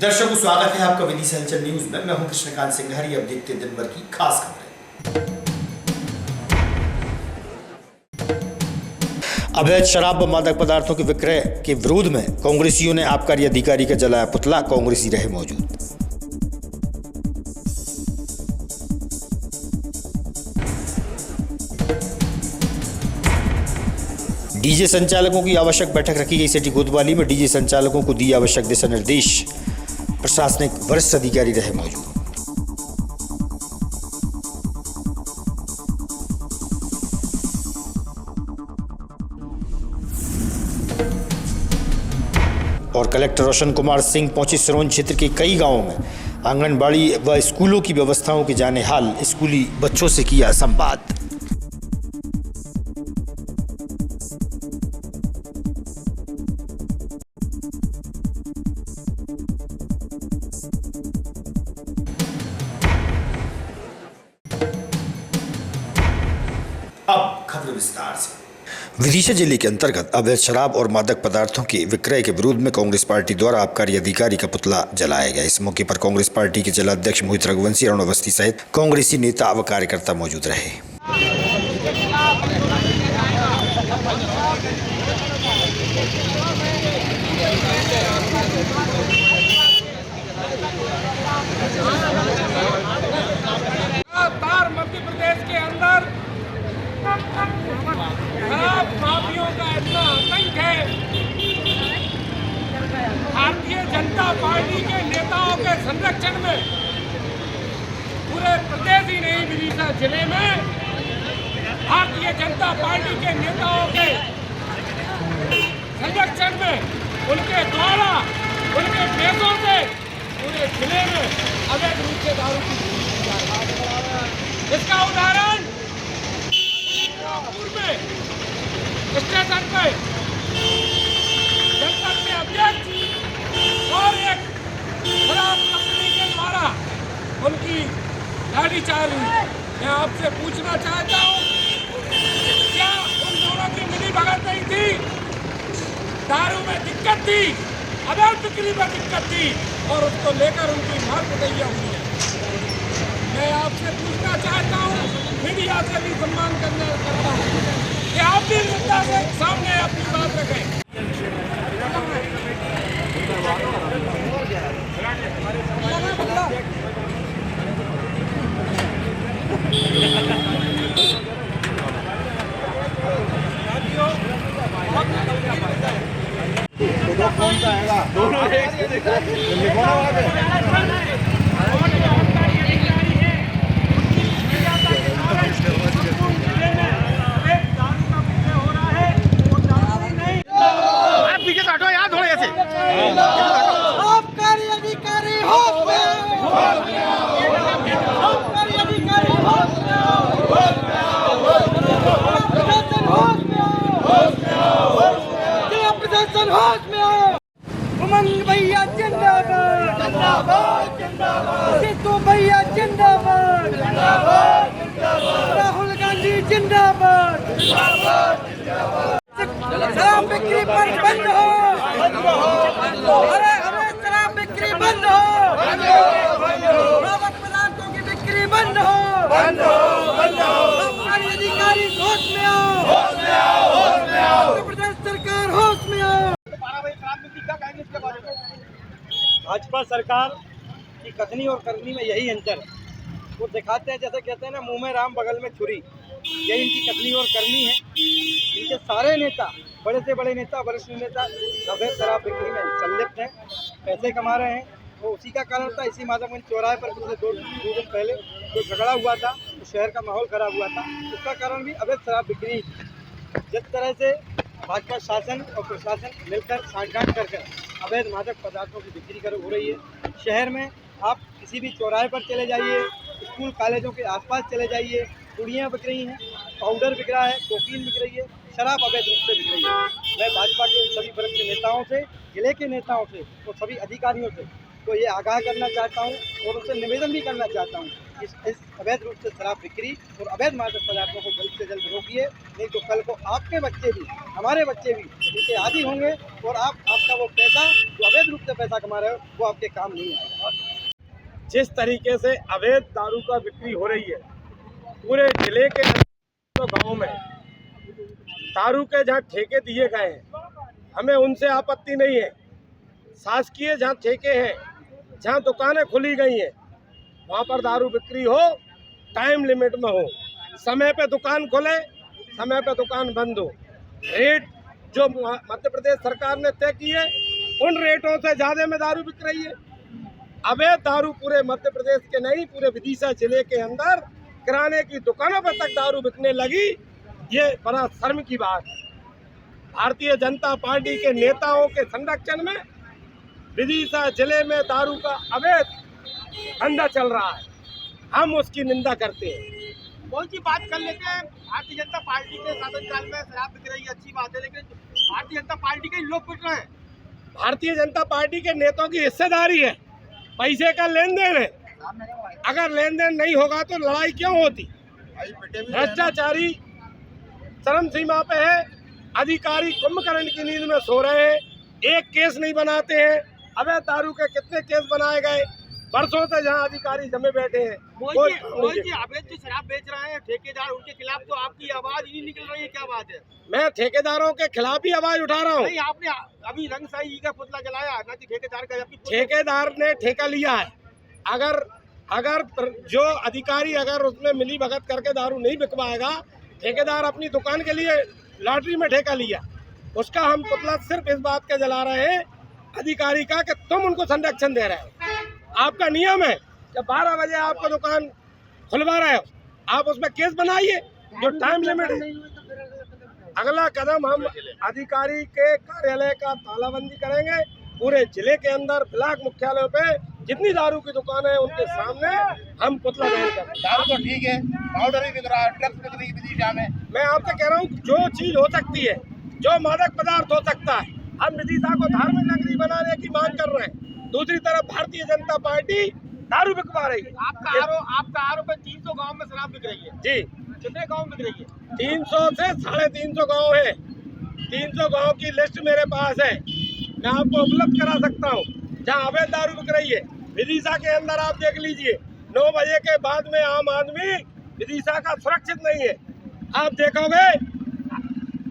दर्शकों, स्वागत है आपका विदिशा हलचल न्यूज में। मैं हूं कृष्णकांत सिंघारी। अब देखते हैं दिन भर की खास खबरें। अवैध शराब व मादक पदार्थों के विक्रय के विरोध में कांग्रेसियों ने आबकारी अधिकारी का जलाया पुतला, कांग्रेसी रहे मौजूद। डीजे संचालकों की आवश्यक बैठक रखी गई। सिटी कोतवाली में डीजे संचालकों को दिए आवश्यक दिशा निर्देश, प्रशासनिक वरिष्ठ अधिकारी रहे मौजूद। और कलेक्टर रोशन कुमार सिंह पहुंचे सिरोंज क्षेत्र के कई गांवों में। आंगनबाड़ी व स्कूलों की व्यवस्थाओं के जाने हाल, स्कूली बच्चों से किया संवाद। अब खबर विस्तार से। विदिशा जिले के अंतर्गत अवैध शराब और मादक पदार्थों के विक्रय के विरोध में कांग्रेस पार्टी द्वारा आबकारी अधिकारी का पुतला जलाया गया। इस मौके पर कांग्रेस पार्टी के जिलाध्यक्ष मोहित रघुवंशी, अरुण अवस्थी सहित कांग्रेसी नेता व कार्यकर्ता मौजूद रहे। मध्य प्रदेश के अंदर शराब माफियों का इतना आतंक है। भारतीय जनता पार्टी के नेताओं के संरक्षण में पूरे प्रदेश ही नहीं, विदिशा जिले में भारतीय जनता पार्टी के नेताओं के संरक्षण में, उनके द्वारा, उनके पैसों से पूरे जिले में अवैध रूप से दारू की बिक्री की जा रही है। इसका उदाहरण में स्टेशन पे जनपद में अध्यक्ष और एक शराब कंपनी के द्वारा उनकी लाठीचार्ज हुई। मैं आपसे पूछना चाहता हूँ, क्या उन दोनों की मिली भगत नहीं थी? दारू में दिक्कत थी, अवैध बिक्री में दिक्कत थी और उसको लेकर उनकी मार कुटैया हुई है। मैं आपसे पूछना चाहता हूँ, मीडिया से भी सम्मान करता हूँ कि आप भी मुद्दा के सामने अपनी बात रखें। कौन सा आएगा? दोनों आबकारी अधिकारी होश में आओ, आबकारी अधिकारी होश में आओ, प्रशासन होश में आओ, जिला प्रशासन होश में आओ। उमंग भैया जिंदाबाद, जिंदाबाद, जिंदाबाद। सिद्धू भैया जिंदाबाद, जिंदाबाद, जिंदाबाद। राहुल गांधी जिंदाबाद, जिंदाबाद, जिंदाबाद। शराब बिक्री पर बंद हो, अरे शराब बिक्री बंद हो, मादक पदार्थों की बिक्री बंद हो, आबकारी अधिकारी होश में आओ, उत्तर प्रदेश सरकार होश में आओ। भाजपा सरकार की कथनी और करनी में यही अंतर है। वो दिखाते हैं, जैसे कहते हैं ना, मुंह में राम बगल में छुरी। यही इनकी कथनी और करनी है। इनके सारे नेता, बड़े से बड़े नेता, वरिष्ठ नेता अवैध शराब बिक्री में संलिप्त हैं, पैसे कमा रहे हैं। वो उसी का कारण था। इसी माधवगंज चौराहे पर पिछले दो दिन पहले जो झगड़ा हुआ था, तो शहर का माहौल खराब हुआ था। उसका कारण भी अवैध शराब बिक्री। जिस तरह से भाजपा शासन और प्रशासन मिलकर साठगांठ कर अवैध मादक पदार्थों की बिक्री हो रही है शहर में। आप किसी भी चौराहे पर चले जाइए, स्कूल कॉलेजों के आसपास चले जाइए, पुड़ियाँ बिक रही हैं, पाउडर बिक रहा है, कोकीन बिक रही है, शराब अवैध रूप से बिक रही है। मैं भाजपा के सभी वरिष्ठ नेताओं से, जिले के नेताओं से और सभी अधिकारियों से तो ये आगाह करना चाहता हूँ और उनसे निवेदन भी करना चाहता हूँ कि इस अवैध रूप से शराब बिक्री और अवैध मादक पदार्थों को जल्द से जल्द रोकिए, नहीं तो कल को आपके बच्चे भी, हमारे बच्चे भी इनके आदी होंगे और आपका वो पैसा जो अवैध रूप से पैसा कमा रहे हो वो आपके काम नहीं आएगा। जिस तरीके से अवैध दारू का बिक्री हो रही है पूरे जिले के गांव में, दारू के जहाँ ठेके दिए गए हैं हमें उनसे आपत्ति नहीं है। शासकीय जहाँ ठेके हैं, जहाँ दुकानें खुली गई हैं, वहाँ पर दारू बिक्री हो, टाइम लिमिट में हो, समय पे दुकान खोले, समय पे दुकान बंद हो। रेट जो मध्य प्रदेश सरकार ने तय किए उन रेटों से ज़्यादा में दारू बिक रही है। अवैध दारू पूरे मध्य प्रदेश के नहीं, पूरे विदिशा जिले के अंदर किराने की दुकानों पर तक दारू बिकने लगी। ये बड़ा शर्म की बात है। भारतीय जनता पार्टी के नेताओं के संरक्षण में विदिशा जिले में दारू का अवैध धंधा चल रहा है, हम उसकी निंदा करते हैं। कौन सी बात कर लेते हैं, भारतीय जनता पार्टी के शासनकाल में शराब बिक रही है, अच्छी बात है, लेकिन भारतीय जनता पार्टी के लोग पिट रहे हैं। भारतीय जनता पार्टी के नेताओं की हिस्सेदारी है, पैसे का लेन देन है। अगर लेन देन नहीं होगा तो लड़ाई क्यों होती? भ्रष्टाचारी चरम सीमा पे है, अधिकारी कुंभकर्ण की नींद में सो रहे हैं, एक केस नहीं बनाते हैं। अवैध दारू के कितने केस बनाए गए, वर्षों से जहां अधिकारी जमे बैठे हैं। मोहित जी अवैध जो शराब बेच रहे हैं ठेकेदार, उनके खिलाफ तो आपकी आवाज ही नहीं निकल रही है, क्या बात है? मैं ठेकेदारों के खिलाफ ही आवाज उठा रहा हूँ। नहीं, आपने अभी रंगशाही का पुतला जलाया ना कि ठेकेदार का? ठेकेदार ने ठेका लिया है। अगर जो अधिकारी अगर उसमें मिली भगत करके दारू नहीं बिकवाएगा, ठेकेदार अपनी दुकान के लिए लॉटरी में ठेका लिया, उसका हम पुतला सिर्फ इस बात का जला रहे हैं अधिकारी का कि तुम उनको संरक्षण दे रहे हो। आपका नियम है कि 12 बजे आपको दुकान खुलवा रहे हो, आप उसमें केस बनाइए जो टाइम लिमिट है। अगला कदम हम अधिकारी के कार्यालय का तालाबंदी करेंगे। पूरे जिले के अंदर ब्लॉक मुख्यालयों पे जितनी दारू की दुकान है उनके सामने हम पुतला दहन करेंगे। दारू तो ठीक है, पाउडर भी बिक रहा है, ड्रग्स बिक रही है विदिशा में। मैं आपसे कह रहा हूँ जो चीज हो सकती है, जो मादक पदार्थ हो सकता है, हम विदिशा को धार्मिक नगरी बनाने की मांग कर रहे हैं। दूसरी तरफ भारतीय जनता पार्टी दारू बिकवा रही है। आपका आरोप है 300 गांव में शराब बिक रही है। जी, कितने गांव बिक रही है? 300 से 350 गांव है। 300 गांव की लिस्ट मेरे पास है, मैं आपको उपलब्ध करा सकता हूँ जहाँ अवैध दारू बिक रही है। विदिशा के अंदर आप देख लीजिए, 9 बजे के बाद में आम आदमी विदिशा का सुरक्षित नहीं है। आप देखोगे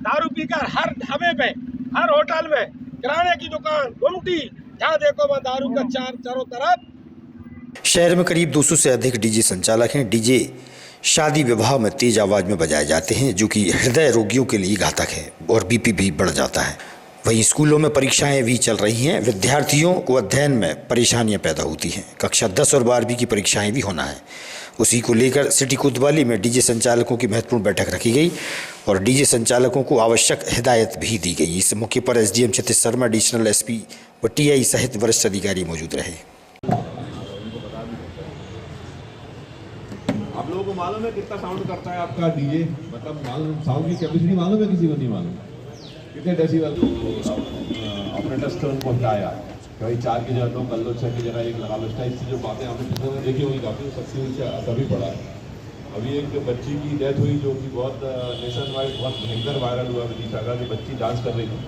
दारू पीकर हर ढाबे पे, हर होटल में, किराने की दुकान, गुमटी, जहाँ देखो वहाँ दारू का चारों तरफ। शहर में करीब 200 से अधिक डीजे संचालक हैं। डीजे शादी विवाह में तेज आवाज में बजाए जाते हैं, जो कि हृदय रोगियों के लिए घातक है और बीपी भी बढ़ जाता है। वहीं स्कूलों में परीक्षाएं भी चल रही हैं, विद्यार्थियों को अध्ययन में परेशानियां पैदा होती हैं। कक्षा 10 और 12वीं की परीक्षाएं भी होना है। उसी को लेकर सिटी कोतवाली में डीजे संचालकों की महत्वपूर्ण बैठक रखी गई और डीजे संचालकों को आवश्यक हिदायत भी दी गई। इस मौके पर एसडीएम क्षितिज शर्मा, एडिशनल एसपी व टीआई सहित वरिष्ठ अधिकारी मौजूद रहे। आप लोगों को मालूम है कितना साउंड करता है आपका डीजे? मतलब मालूम, साउंड की कैपेसिटी मालूम है? किसी को नहीं मालूम कितने डेसिबल? ऑपरेटर्स ने उनको बताया कि भाई 4 की जगह 2 कर लो, 6 की जगह 1 लगा लो। इस टाइप से जो बातें आपने पिछले में देखी होगी, काफ़ी सख्ती से असर भी पड़ा है। अभी एक बच्ची की डेथ हुई जो कि बहुत नेशन वाइड बहुत भयंकर वायरल हुआ विदिशा का, कि बच्ची डांस कर रही थी,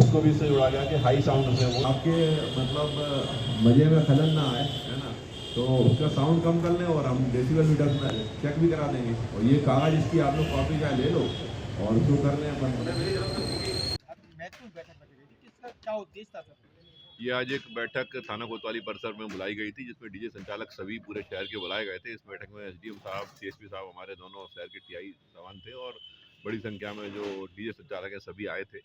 उसको भी इससे जोड़ा गया कि हाई साउंड से वो आपके मतलब मजे में खलल ना आए, है ना, तो उसका साउंड कम कर लें और हम डेसिबल मीटर में चेक भी करा देंगे। और ये कागज इसकी आप लोग कॉपी का ले लो और उसको कर लें। क्या उद्देश्य था सर? ये आज एक बैठक थाना कोतवाली परिसर में बुलाई गई थी, जिसमें डीजे संचालक सभी पूरे शहर के बुलाए गए थे। इस बैठक में एसडीएम साहब, सीएसपी साहब, हमारे दोनों शहर के टीआई जवान थे और बड़ी संख्या में जो डीजे संचालक हैं सभी आए थे।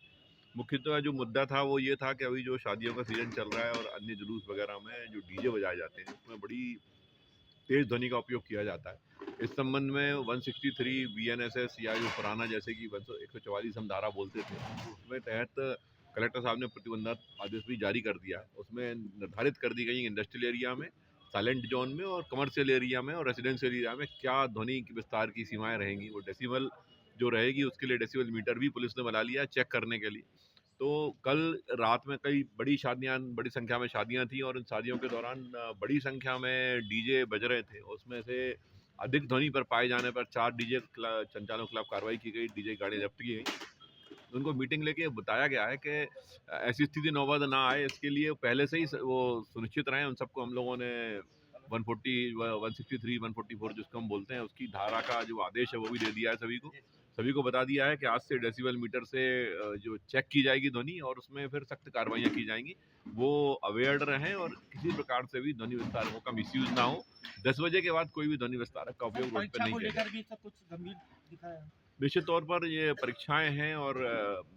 मुख्यतः जो मुद्दा था वो ये था कि अभी जो शादियों का सीजन चल रहा है और अन्य जुलूस वगैरह में जो डीजे बजाए जाते हैं उसमें बड़ी तेज ध्वनि का उपयोग किया जाता है। इस संबंध में 163 BNSS या जो पुराना जैसे कि 144 हम धारा बोलते थे, उसमें तहत कलेक्टर साहब ने प्रतिबंधात्मक आदेश भी जारी कर दिया है। उसमें निर्धारित कर दी गई इंडस्ट्रियल एरिया में, साइलेंट जोन में और कमर्शियल एरिया में और रेजिडेंशियल एरिया में क्या ध्वनि की विस्तार की सीमाएं रहेंगी। वो डेसिबल जो रहेगी उसके लिए डेसिबल मीटर भी पुलिस ने बना लिया है चेक करने के लिए। तो कल रात में कई बड़ी संख्या में शादियां थी और इन शादियों के दौरान बड़ी संख्या में डीजे बज रहे थे। उसमें से अधिक ध्वनि पर पाए जाने पर 4 डीजे संचालकों के खिलाफ कार्रवाई की गई, डीजे गाड़ियाँ जब्त की गई। उनको मीटिंग लेके बताया गया है कि ऐसी स्थिति नौबत ना आए, इसके लिए पहले से ही वो सुनिश्चित रहें। उन सबको हम लोगों ने 140, 163, 144 जिसको हम बोलते हैं, उसकी धारा का जो आदेश है वो भी दे दिया है सभी को बता दिया है कि आज से डेसिबल मीटर से जो चेक की जाएगी ध्वनि, और उसमें फिर सख्त कार्रवाइयाँ की जाएंगी। वो अवेयर रहें और किसी प्रकार से भी ध्वनि विस्तारकों का मिसयूज ना हो। 10 बजे के बाद कोई भी ध्वनि विस्तारक का उपयोग रोड पर नहीं किया जाए। निश्चित तौर पर ये परीक्षाएं हैं और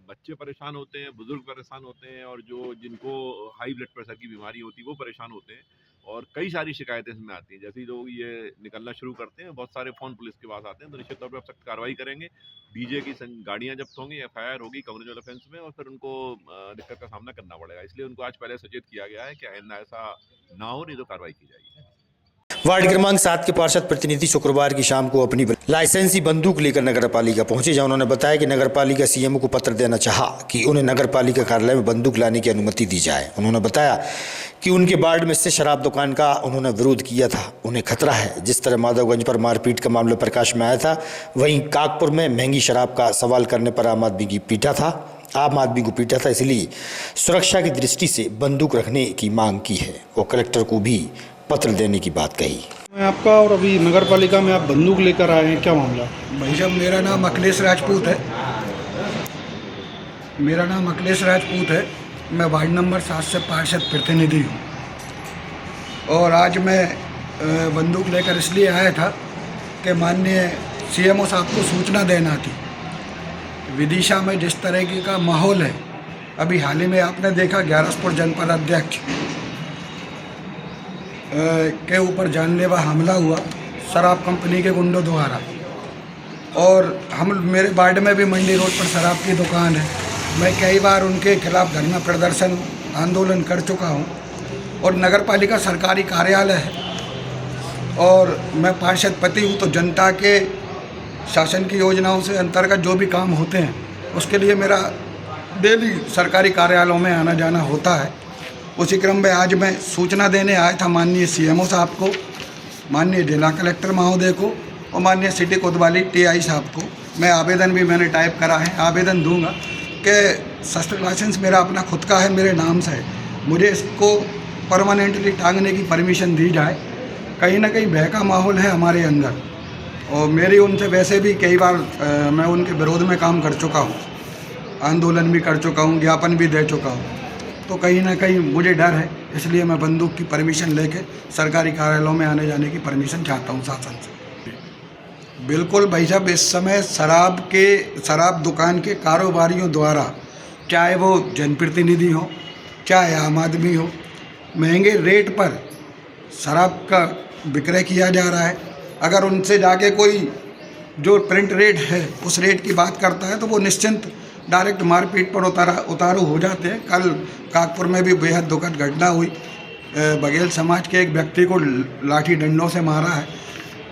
बच्चे परेशान होते हैं, बुजुर्ग परेशान होते हैं, और जिनको हाई ब्लड प्रेशर की बीमारी होती है वो परेशान होते हैं, और कई सारी शिकायतें इसमें आती हैं। जैसे ही लोग ये निकलना शुरू करते हैं, बहुत सारे फ़ोन पुलिस के पास आते हैं, तो निश्चित तौर पर सख्त कार्रवाई करेंगे। डीजे की गाड़ियाँ जब्त होंगी, FIR होगी कांग्रेचुअल ऑफेंस में, और फिर उनको दिक्कत का सामना करना पड़ेगा। इसलिए उनको आज पहले सचेत किया गया है कि आइंदा ऐसा ना हो, नहीं तो कार्रवाई की जाएगी। वार्ड क्रमांक 7 के पार्षद प्रतिनिधि शुक्रवार की शाम को अपनी लाइसेंसी बंदूक लेकर नगर पालिका पहुंचे, जहां उन्होंने बताया कि नगर पालिका CMO को पत्र देना चाहा कि उन्हें नगर पालिका कार्यालय में बंदूक लाने की अनुमति दी जाए। उन्होंने बताया कि उनके वार्ड में स्थित शराब दुकान का उन्होंने विरोध किया था, उन्हें खतरा है। जिस तरह माधवगंज पर मारपीट का मामला प्रकाश में आया था, वहीं काकपुर में महंगी शराब का सवाल करने पर आम आदमी को पीटा था, इसलिए सुरक्षा की दृष्टि से बंदूक रखने की मांग की है और कलेक्टर को भी पत्र देने की बात कही। मैं आपका, और अभी नगर पालिका में आप बंदूक लेकर आए हैं, क्या मामला? भाई साहब, मेरा नाम अखिलेश राजपूत है। मैं वार्ड नंबर 7 से पार्षद प्रतिनिधि हूँ, और आज मैं बंदूक लेकर इसलिए आया था कि माननीय CMO साहब को सूचना देना थी। विदिशा में जिस तरह का माहौल है, अभी हाल ही में आपने देखा ग्यारसपुर जनपद अध्यक्ष के ऊपर जानलेवा हमला हुआ शराब कंपनी के गुंडों द्वारा, और मेरे वार्ड में भी मंडी रोड पर शराब की दुकान है। मैं कई बार उनके खिलाफ धरना प्रदर्शन आंदोलन कर चुका हूं, और नगर पालिका सरकारी कार्यालय है और मैं पार्षद पति हूँ, तो जनता के शासन की योजनाओं से अंतर्गत जो भी काम होते हैं उसके लिए मेरा डेली सरकारी कार्यालयों में आना जाना होता है। उसी क्रम में आज मैं सूचना देने आया था माननीय CMO साहब को, माननीय जिला कलेक्टर महोदय को और माननीय सिटी कोतवाली TI साहब को। मैं आवेदन भी मैंने टाइप करा है, आवेदन दूंगा कि शस्त्र लाइसेंस मेरा अपना खुद का है, मेरे नाम से है, मुझे इसको परमानेंटली टांगने की परमिशन दी जाए। कहीं ना कहीं भय का माहौल है हमारे अंदर, और मेरी उनसे वैसे भी कई बार मैं उनके विरोध में काम कर चुका हूँ, आंदोलन भी कर चुका हूँ, ज्ञापन भी दे चुका हूँ, तो कहीं ना कहीं मुझे डर है। इसलिए मैं बंदूक की परमिशन लेके सरकारी कार्यालयों में आने जाने की परमिशन चाहता हूँ शासन से। बिल्कुल भाई साहब, इस समय शराब दुकान के कारोबारियों द्वारा, चाहे वो जनप्रतिनिधि हो चाहे आम आदमी हो, महंगे रेट पर शराब का विक्रय किया जा रहा है। अगर उनसे जाके कोई जो प्रिंट रेट है उस रेट की बात करता है तो वो निश्चिंत डायरेक्ट मारपीट पर उतारू हो जाते हैं। कल काकपुर में भी बेहद दुखद घटना हुई, बघेल समाज के एक व्यक्ति को लाठी डंडों से मारा है।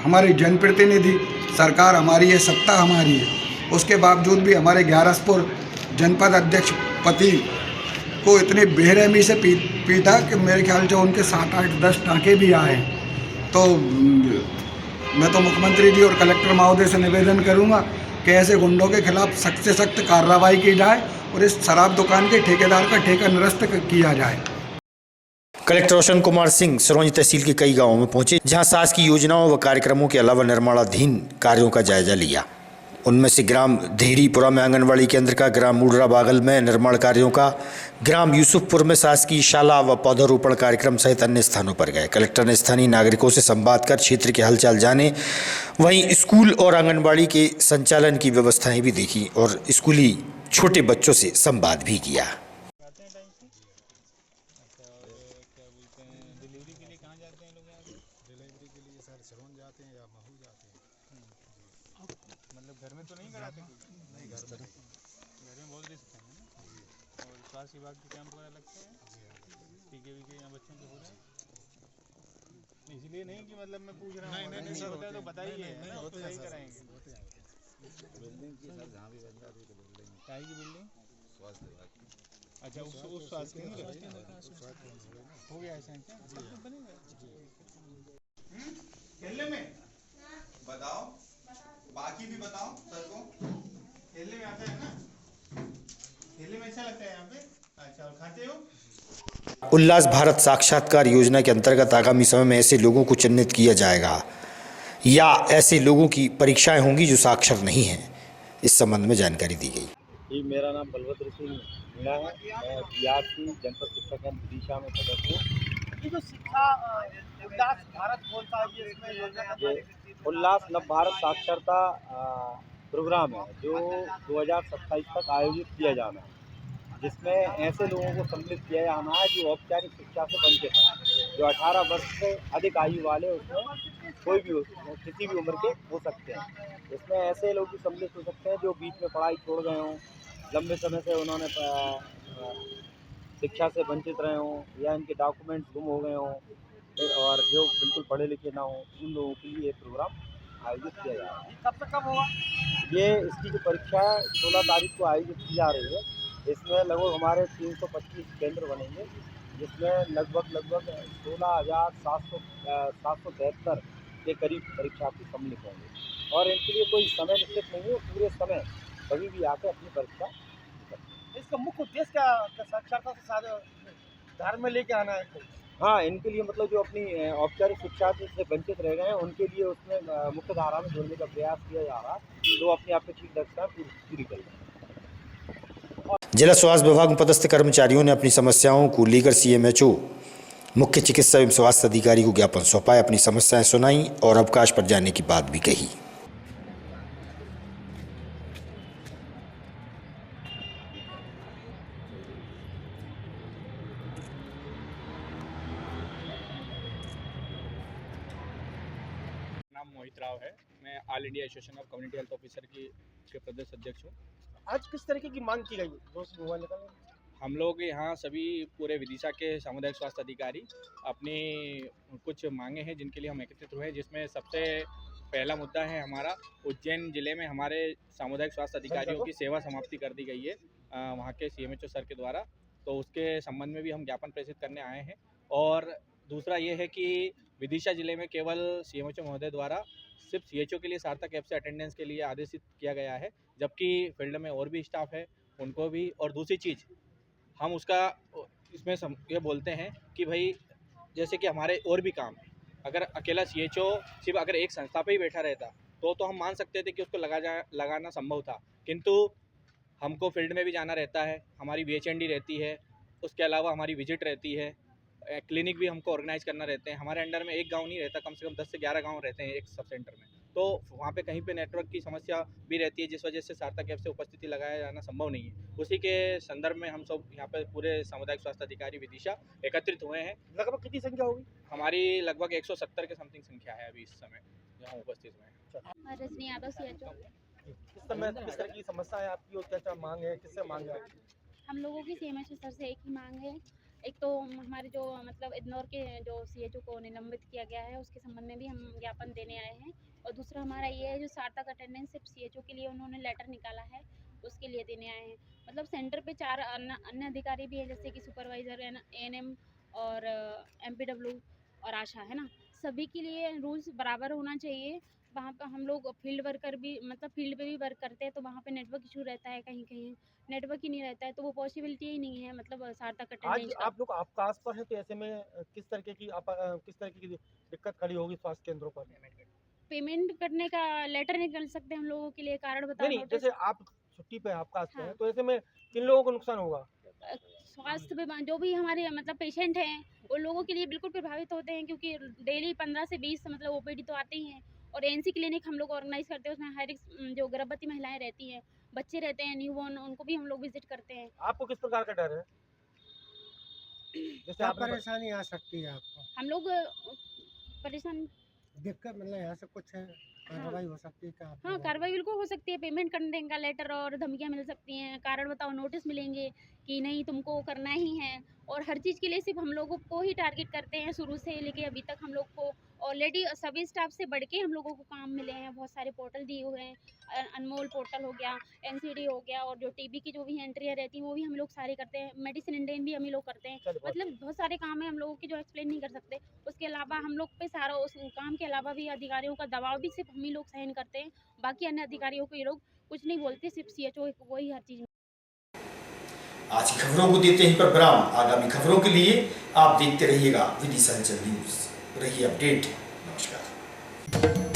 हमारी जनप्रतिनिधि सरकार हमारी है, सत्ता हमारी है, उसके बावजूद भी हमारे ग्यारसपुर जनपद अध्यक्ष पति को इतनी बेरहमी से पीटा कि मेरे ख्याल से उनके 7, 8, 10 टाँके भी आए। तो मैं तो मुख्यमंत्री जी और कलेक्टर महोदय से निवेदन करूंगा कि ऐसे गुंडों के खिलाफ सख्त से सख्त कार्रवाई की जाए और इस शराब दुकान के ठेकेदार का ठेका निरस्त किया जाए। कलेक्टर रोशन कुमार सिंह सिरोंज तहसील के कई गांवों में पहुंचे, जहां शासकीय योजनाओं व कार्यक्रमों के अलावा निर्माणाधीन कार्यों का जायजा लिया। उनमें से ग्राम धेरीपुरा में आंगनबाड़ी केंद्र का, ग्राम मुडरा बागल में निर्माण कार्यों का, ग्राम यूसुफपुर में शासकीय शाला व पौधारोपण कार्यक्रम सहित अन्य स्थानों पर गए। कलेक्टर ने स्थानीय नागरिकों से संवाद कर क्षेत्र के हालचाल जाने, वहीं स्कूल और आंगनबाड़ी के संचालन की व्यवस्थाएं भी देखी और स्कूली छोटे बच्चों से संवाद भी किया। घर में तो नहीं कराते? नहीं, घर में बहुत रिस्क है ना, और स्वास्थ्य विभाग के कैंप वगैरह लगते हैं, टीके वीके यहाँ बच्चों के हो रहे हैं, इसलिए नहीं कि मतलब मैं पूछ रहा हूँ, नहीं सर होता है तो बताइए, तो सही कराएंगे। बिल्डिंग की सर जहाँ भी बनता है क्या की बिल्डिंग? स्वास्थ्य विभाग। अच्छा, उस स्वास्थ्य हो गया ऐसा क्या बनेगा? खेलने में बताओ, बाकी भी बताओ सर को, खेलने में आता है ना। खेलने में अच्छा लगता है यहाँ पे। अच्छा, और खाते हो? उल्लास भारत साक्षात्कार योजना के अंतर्गत आगामी समय में ऐसे लोगों को चिन्हित किया जाएगा या ऐसे लोगों की परीक्षाएं होंगी जो साक्षर नहीं हैं। इस संबंध में जानकारी दी गई। जी, मेरा नाम बलभद्र सिंह मीणा है। मैं बीआरसी जनपद शिक्षा केंद्र विदिशा में सदस्य हूँ। ये जो शिक्षा उल्लास भारत कौन सा है, ये इसमें योजना का ये उल्लास नव भारत साक्षरता प्रोग्राम है जो 2027 तक आयोजित किया जाना है, जिसमें ऐसे लोगों को सम्मिलित किया जाना है जो औपचारिक शिक्षा से वंचित हैं, जो 18 वर्ष से अधिक आयु वाले, उसमें कोई भी किसी भी उम्र के हो सकते हैं। इसमें ऐसे लोग भी सम्मिलित हो सकते हैं जो बीच में पढ़ाई छोड़ गए हों, लंबे समय से उन्होंने शिक्षा से वंचित रहे हों, या इनके डॉक्यूमेंट्स गुम हो गए हों, और जो बिल्कुल पढ़े लिखे ना हों, उन लोगों के लिए ये प्रोग्राम आयोजित किया जा रहा है। कब से कब होगा? ये इसकी जो परीक्षा 16 तारीख को आयोजित की जा रही है। इसमें लगभग हमारे 325 केंद्र बनेंगे, जिसमें लगभग 16,773 के करीब परीक्षार्थी सम्मिलित होंगे, और इनके लिए कोई समय निश्चित नहीं है, पूरे समय कभी भी आकर अपनी परीक्षा। इसका मुख्य उद्देश्य क्या साक्षरता से सारे धार में लेके आना है? हाँ, इनके लिए मतलब जो अपनी औपचारिक शिक्षा से वंचित रह गए हैं, उनके लिए उसमें मुख्य धारा में जोड़ने का प्रयास किया जा रहा है, तो अपनी अपेक्षित दक्षताएं पूरी कर लें। जिला स्वास्थ्य विभाग में पदस्थ कर्मचारियों ने अपनी समस्याओं को लेकर सीएमएचओ मुख्य चिकित्सा एवं स्वास्थ्य अधिकारी को ज्ञापन सौंपा, अपनी समस्याएं सुनाई और अवकाश पर जाने की बात भी कही। नाम मोहित राव है। मैं all India association of community health officer के प्रदेश अध्यक्ष हूँ। आज किस तरीके की मांग की गई है? दोस्त मोबाइल निकालें। हम लोग यहाँ सभी पूरे विदिशा के सामुदायिक स्वास्थ्य अधिकारी अपनी कुछ मांगे हैं जिनके लिए हम एकत्रित हुए हैं, जिसमें सबसे पहला मुद्दा है हमारा उज्जैन जिले में हमारे सामुदायिक स्वास्थ्य अधिकारियों की सेवा समाप्ति कर दी गई है वहाँ के सीएमएचओ सर के द्वारा, तो उसके संबंध में भी हम ज्ञापन प्रेषित करने आए हैं। और दूसरा ये है कि विदिशा जिले में केवल सीएमएचओ महोदय द्वारा सिर्फ सीएचओ के लिए सार्थक ऐप से अटेंडेंस के लिए आदेशित किया गया है, जबकि फील्ड में और भी स्टाफ है उनको भी। और दूसरी चीज़ हम उसका इसमें ये बोलते हैं कि भाई जैसे कि हमारे और भी काम, अगर अकेला सीएचओ सिर्फ अगर एक संस्था पे ही बैठा रहता तो हम मान सकते थे कि उसको लगाना संभव था, किंतु हमको फील्ड में भी जाना रहता है, हमारी VHND रहती है, उसके अलावा हमारी विजिट रहती है, क्लिनिक भी हमको ऑर्गेनाइज करना रहते हैं। हमारे अंडर में एक गांव नहीं रहता, कम से कम 10 से 11 गांव रहते हैं एक सब सेंटर में, तो वहाँ पे कहीं पे नेटवर्क की समस्या भी रहती है, जिस वजह से सार्थक ऐप से उपस्थिति लगाया जाना संभव नहीं है। उसी के संदर्भ में हम सब यहाँ पे पूरे सामुदायिक स्वास्थ्य अधिकारी विदिशा एकत्रित हुए हैं। लगभग कितनी संख्या होगी? हमारी लगभग 170 के समथिंग संख्या है अभी इस समय यहाँ उपस्थित हुए हैं। रजनी यादव सीएचओ। किस तरह की समस्या है आपकी और क्या क्या मांग है, किससे मांग है? हम लोगों की सीएमएचओ सर से एक ही मांग है। एक तो हमारे जो मतलब इग्नोर के जो सीएचओ को निलंबित किया गया है उसके संबंध में भी हम ज्ञापन देने आए हैं, और दूसरा हमारा ये है जो सार्थक अटेंडेंस सिर्फ सीएचओ के लिए उन्होंने लेटर निकाला है उसके लिए देने आए हैं। मतलब सेंटर पे 4 अन्य अधिकारी भी हैं, जैसे कि सुपरवाइज़र, एएनएम और एमपीडब्ल्यू और आशा, है ना। सभी के लिए रूल्स बराबर होना चाहिए। वहाँ पर हम लोग फील्ड वर्कर भी मतलब फील्ड पे भी वर्क करते हैं, तो वहाँ पे नेटवर्क इशू रहता है, कहीं कहीं नेटवर्क ही नहीं रहता है, तो वो पॉसिबिलिटी ही नहीं है मतलब सार्थक आज अटेंडेंस का। आप लोग अवकाश पर हैं, तो ऐसे में किस तरीके की दिक्कत खड़ी होगी स्वास्थ्य केंद्रों पर? पेमेंट करने का लेटर निकल सकते हैं हम लोगों के लिए, कारण बताओ नहीं, नोटिस। जैसे आप छुट्टी पे अवकाश पे हाँ। हैं, तो ऐसे में किन लोगों को नुकसान होगा? स्वास्थ्य विभाग जो भी हमारे मतलब पेशेंट हैं उन लोगों के लिए बिल्कुल प्रभावित होते हैं, क्योंकि डेली 15 से 20 मतलब ओपीडी तो आते ही हैं। और एनसी क्लिनिक हम लोग ऑर्गेनाइज करते हैं, उसमें हर एक जो गर्भवती महिलाएं रहती हैं, बच्चे रहते हैं न्यूबॉर्न, उनको भी हम लोग विजिट करते हैं। आपको किस प्रकार का डर है? जैसे क्या आपने परेशानी आ सकती है आपको? हम लोग परेशान दिक्कत मतलब यहाँ से कुछ है कार्रवाई हो सकती है क्या? हाँ, कार्रवाई बिल्कुल हो सकती है। पेमेंट करने का लेटर और धमकियाँ मिल सकती हैं, कारण बताओ नोटिस मिलेंगे कि नहीं तुमको करना ही है। और हर चीज़ के लिए सिर्फ हम लोगों को ही टारगेट करते हैं शुरू से लेके अभी तक। हम लोग को ऑलरेडी सभी स्टाफ से बढ़ के हम लोगों को काम मिले हैं, बहुत सारे पोर्टल दिए हुए हैं, अनमोल पोर्टल हो गया, एनसीडी हो गया, और जो टीबी की जो भी एंट्रियाँ रहती हैं वो भी हम लोग सारे करते हैं, मेडिसिन इंडियन भी हम ही लोग करते हैं। मतलब बहुत सारे काम है हम लोगों के जो एक्सप्लेन नहीं कर सकते। उसके अलावा हम लोग पे सारा उस काम के अलावा भी अधिकारियों का दबाव भी सिर्फ हम ही लोग सहन करते हैं, बाकी अन्य अधिकारियों को ये लोग कुछ नहीं बोलते, सिर्फ सीएचओ वही हर चीज़। आज की खबरों को देते ही पर विराम। आगामी खबरों के लिए आप देखते रहिएगा विदिशा हलचल न्यूज। रहिए अपडेट। नमस्कार।